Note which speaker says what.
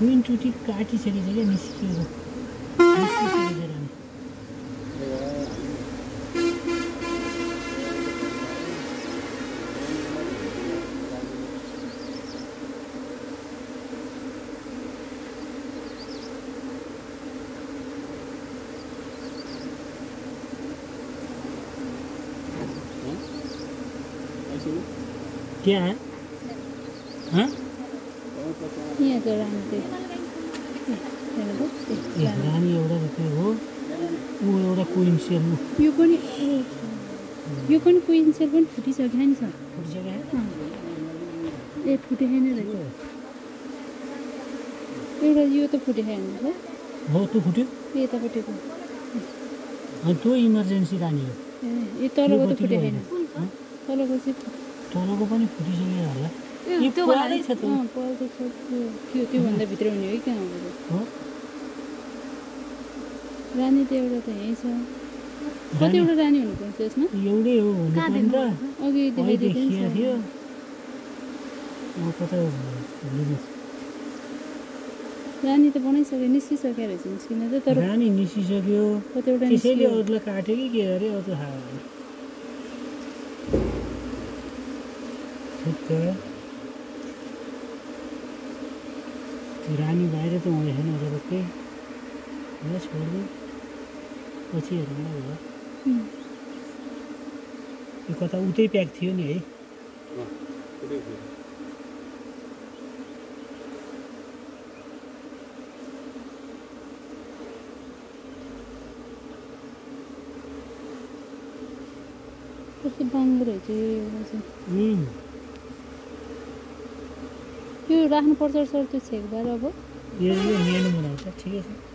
Speaker 1: दुईचोटि काटिसकेछ क्या निस्किसकेको छ रानी क्या है हाँ
Speaker 2: यहाँ तो रानी
Speaker 1: रानी एउटा रुपियाँ हो ऊ एउटा क्वीन सेल
Speaker 2: यो पनि क्वीन सेल पनि फुटिसक्यो नि छ
Speaker 1: फुटिसक्यो
Speaker 2: ए फुटे छैन रहेछ एउटा यो त फुटे छैन
Speaker 1: हो त्यो फुट्यो
Speaker 2: यता फुटेको
Speaker 1: अनि त्यो इमर्जेन्सी रानी हो
Speaker 2: ए तलको त फुटे छैन तलको चाहिँ
Speaker 1: तलको पनि फुटिसक्यो होला
Speaker 2: त्यो वाला छ त पल्दै छ त्यो भन्दा भित्र हुने हो कि
Speaker 1: हो
Speaker 2: रानी त एउटा त यही छ कतिवटा रानी हुनुपर्छ यसमा
Speaker 1: एउटै हो हुनुपर्ने त
Speaker 2: अघि
Speaker 1: देखिएको थियो कता
Speaker 2: रानी त बनाइसक्यो निस्किसक्यो रहेछ निस्किन त तर
Speaker 1: रानी निस्किसक्यो
Speaker 2: कतिवटा
Speaker 1: त्यसैले अरूलाई काट्यो कि के गरे अरू थाहा भएन रानी बाहिर त हुँदै छैन जबकै बस छोड्दै पछि हेरौँ भयो यो कता उतै प्याक थियो नि है
Speaker 2: कस्तो बाङ्गो रहेछ यो राख्नुपर्छ सर त्यो छेकबार अब
Speaker 1: यो मेनु बनाउँछ ठिकै छ